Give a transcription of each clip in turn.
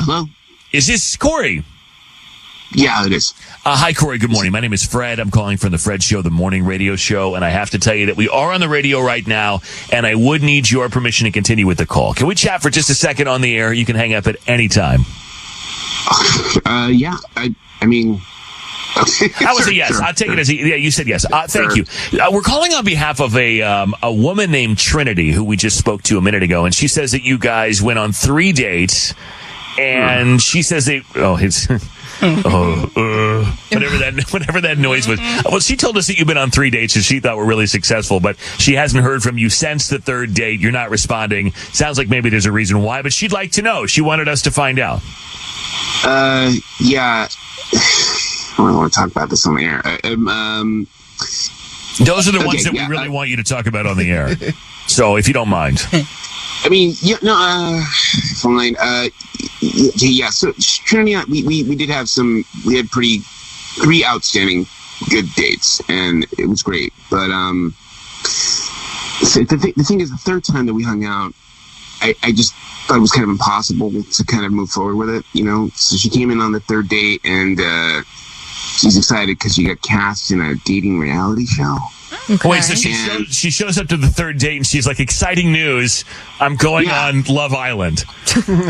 Hello? Is this Corey? Yeah, it is. Hi, Corey. Good morning. My name is Fred. I'm calling from The Fred Show, the morning radio show, and I have to tell you that we are on the radio right now, and I would need your permission to continue with the call. Can we chat for just a second on the air? You can hang up at any time. Yeah, I mean... That was a yes. I'll take it as yeah. You said yes. Thank you. We're calling on behalf of a woman named Trinity, who we just spoke to a minute ago, and she says that you guys went on 3 dates, and she says they... Oh, it's... whatever that noise was. Well, she told us that you've been on 3 dates and she thought were really successful, but she hasn't heard from you since the third date. You're not responding. Sounds like maybe there's a reason why, but she'd like to know. She wanted us to find out. Yeah. I don't want to talk about this on the air. Those are the ones that we really want you to talk about on the air. So, if you don't mind. I mean, yeah, no, fine. Yeah, so Trinity, we did have we had three outstanding good dates, and it was great. But so the thing is, the third time that we hung out, I just thought it was kind of impossible to kind of move forward with it, you know? So she came in on the third date, and she's excited because she got cast in a dating reality show. Okay. Wait, so she shows up to the third date and she's like, exciting news, I'm going on Love Island.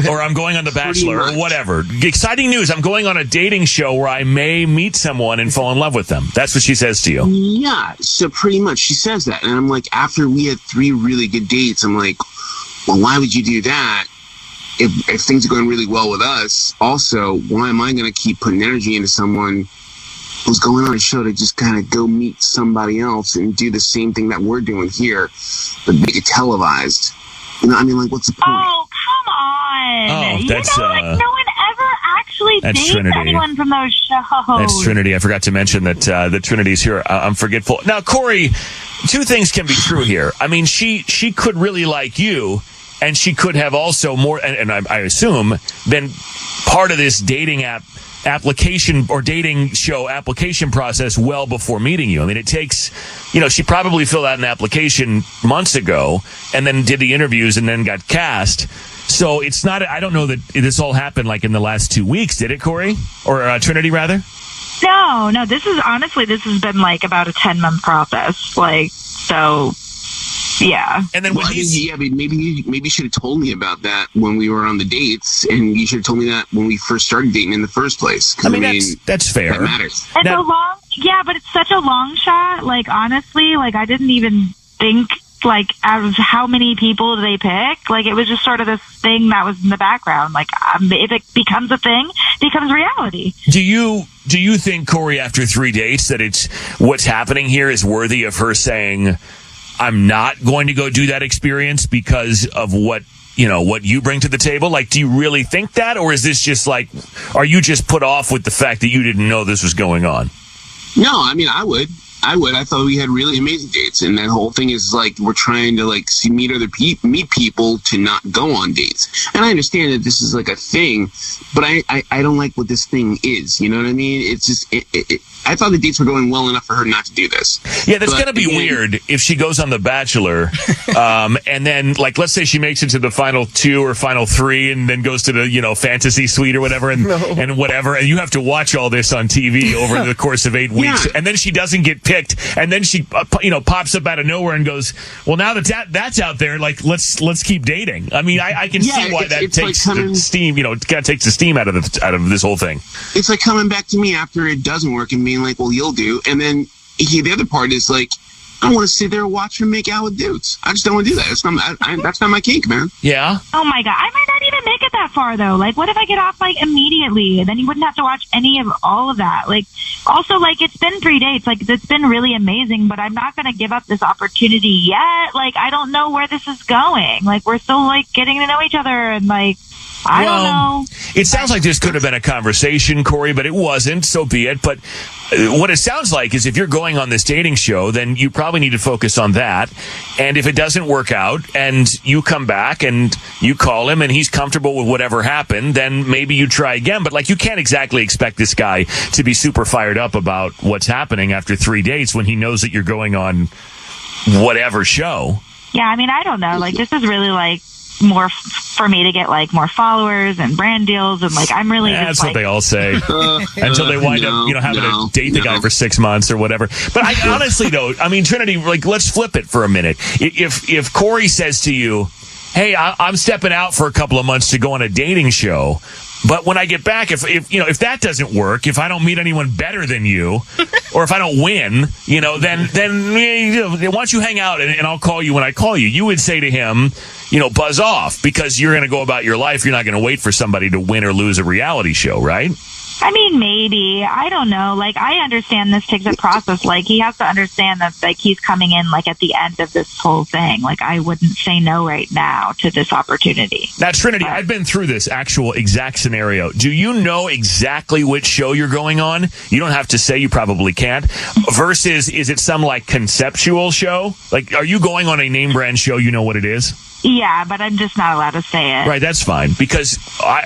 Or I'm going on The Bachelor, or whatever. Exciting news, I'm going on a dating show where I may meet someone and fall in love with them. That's what she says to you. Yeah, so pretty much she says that. And I'm like, after we had 3 really good dates, I'm like, well, why would you do that? If things are going really well with us, also, why am I going to keep putting energy into someone who's going on a show to just kind of go meet somebody else and do the same thing that we're doing here, but make it televised? You know, I mean, like, what's the point? Oh, come on. Oh, that's, no one ever actually dates Trinity. anyone from those shows. That's Trinity. I forgot to mention that Trinity's here. I'm forgetful. Now, Corey, 2 things can be true here. I mean, she could really like you, and she could have also more, and I assume, been part of this dating application or dating show application process well before meeting you. I mean, it takes, she probably filled out an application months ago and then did the interviews and then got cast. So it's not, I don't know that this all happened like in the last 2 weeks, did it, Corey? Or Trinity, rather? No, this has been like about a 10-month process. Like, so... Yeah. And then maybe you should have told me about that when we were on the dates, and you should have told me that when we first started dating in the first place. I mean, that's fair. That matters. But it's such a long shot. Like, honestly, like, I didn't even think, like, out of how many people do they pick? Like, it was just sort of this thing that was in the background. Like, if it becomes a thing, it becomes reality. Do you think, Corey, after 3 dates, that it's what's happening here is worthy of her saying, I'm not going to go do that experience because of what you bring to the table? Like, do you really think that? Or is this just like, are you just put off with the fact that you didn't know this was going on? No, I mean, I would. I thought we had really amazing dates. And that whole thing is like, we're trying to like meet people to not go on dates. And I understand that this is like a thing, but I don't like what this thing is. You know what I mean? It's just, I thought the dates were going well enough for her not to do this. Yeah, that's going to be weird if she goes on The Bachelor, and then, like, let's say she makes it to the final 2 or final 3 and then goes to the, fantasy suite or whatever, and whatever, and you have to watch all this on TV over the course of 8 weeks, and then she doesn't get picked, and then she, pops up out of nowhere and goes, well, now that's out there, like, let's keep dating. I mean, I can see why that takes like the steam, it kind of takes the steam out of this whole thing. It's like coming back to me after it doesn't work and being like, well, you'll do. And then the other part is like, I don't want to sit there and watch her make out with dudes. I just don't want to do that. That's not my kink, man. Yeah. Oh my God. I might not even make it that far though. Like, what if I get off like immediately and then you wouldn't have to watch any of all of that? Like, also, like, it's been 3 dates. Like, it's been really amazing, but I'm not going to give up this opportunity yet. Like, I don't know where this is going. Like, we're still like getting to know each other and like, I don't know. It sounds like this could have been a conversation, Corey, but it wasn't, so be it. But what it sounds like is if you're going on this dating show, then you probably need to focus on that. And if it doesn't work out and you come back and you call him and he's comfortable with whatever happened, then maybe you try again. But, like, you can't exactly expect this guy to be super fired up about what's happening after 3 dates when he knows that you're going on whatever show. Yeah, I mean, I don't know. Like, this is really, like, more for me to get like more followers and brand deals, and like I'm really That's just, what like, they all say until they wind up, having to date the guy for 6 months or whatever. But I honestly, though, I mean, Trinity, like, let's flip it for a minute. If Corey says to you, "Hey, I'm stepping out for a couple of months to go on a dating show, but when I get back, if that doesn't work, if I don't meet anyone better than you, or if I don't win, then why don't you hang out and I'll call you when I call you?" You would say to him, buzz off, because you're going to go about your life. You're not going to wait for somebody to win or lose a reality show, right? I mean, maybe. I don't know. Like, I understand this takes a process. Like, he has to understand that, like, he's coming in, like, at the end of this whole thing. Like, I wouldn't say no right now to this opportunity. Now, Trinity, I've been through this actual exact scenario. Do you know exactly which show you're going on? You don't have to say, you probably can't. Versus, is it some, like, conceptual show? Like, are you going on a name brand show? You know what it is? Yeah, but I'm just not allowed to say it. Right, that's fine, because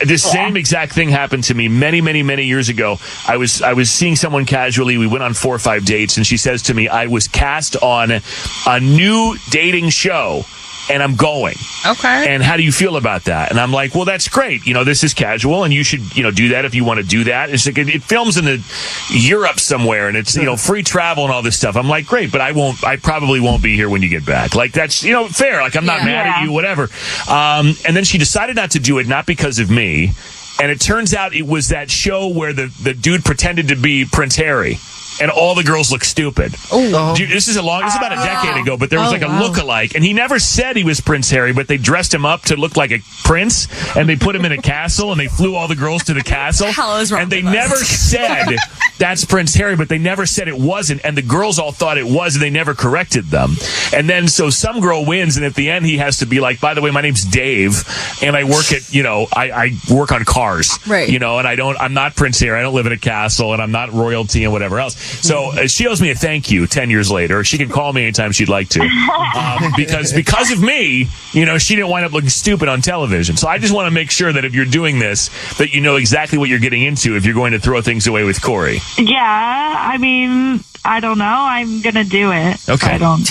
this same exact thing happened to me many, many, many years ago. I was seeing someone casually. We went on 4 or 5 dates, and she says to me, "I was cast on a new dating show, and I'm going." Okay. "And how do you feel about that?" And I'm like, "Well, that's great. This is casual, and you should, do that if you want to do that." It's like it films in Europe somewhere, and it's, free travel and all this stuff. I'm like, "Great, but I probably won't be here when you get back." Like, that's, fair. Like, I'm not mad at you, whatever. And then she decided not to do it, not because of me. And it turns out it was that show where the dude pretended to be Prince Harry. And all the girls look stupid. Dude, this is about a decade ago, but there was a look-alike, and he never said he was Prince Harry, but they dressed him up to look like a prince, and they put him in a castle, and they flew all the girls to the castle, and they never said that's Prince Harry, but they never said it wasn't, and the girls all thought it was, and they never corrected them. And then so some girl wins, and at the end he has to be like, "By the way, my name's Dave, and I work at I work on cars, right? And I'm not Prince Harry, I don't live in a castle, and I'm not royalty and whatever else." So she owes me a thank you 10 years later. She can call me anytime she'd like to. Because of me, she didn't wind up looking stupid on television. So I just want to make sure that if you're doing this, that you know exactly what you're getting into if you're going to throw things away with Corey. Yeah, I mean, I don't know. I'm going to do it. Okay. I don't.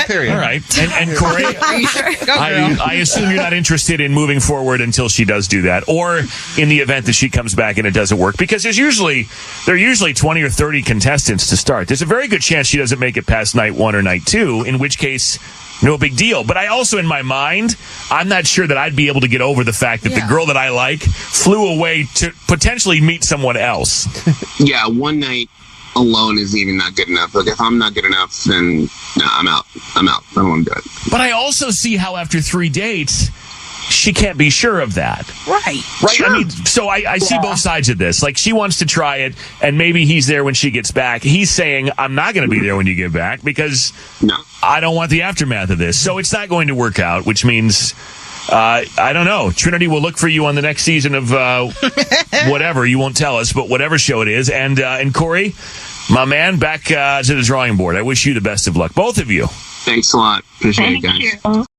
Period. All right. And Corey, Are you sure? Go, girl. I assume you're not interested in moving forward until she does do that, or in the event that she comes back and it doesn't work, because there are usually 20 or 30 contestants to start. There's a very good chance she doesn't make it past night 1 or night 2, in which case, no big deal. But I also, in my mind, I'm not sure that I'd be able to get over the fact that the girl that I like flew away to potentially meet someone else. Yeah, one night alone is even not good enough. Like, if I'm not good enough, then no, I'm out. I don't want to do it. But I also see how after 3 dates, she can't be sure of that. Right. Sure. I mean, so I see both sides of this. Like, she wants to try it, and maybe he's there when she gets back. He's saying, "I'm not going to be there when you get back because I don't want the aftermath of this." So it's not going to work out, which means, I don't know. Trinity will look for you on the next season of whatever. You won't tell us, but whatever show it is. And Corey, my man, back to the drawing board. I wish you the best of luck. Both of you. Thanks a lot. Appreciate it, guys. Thank you.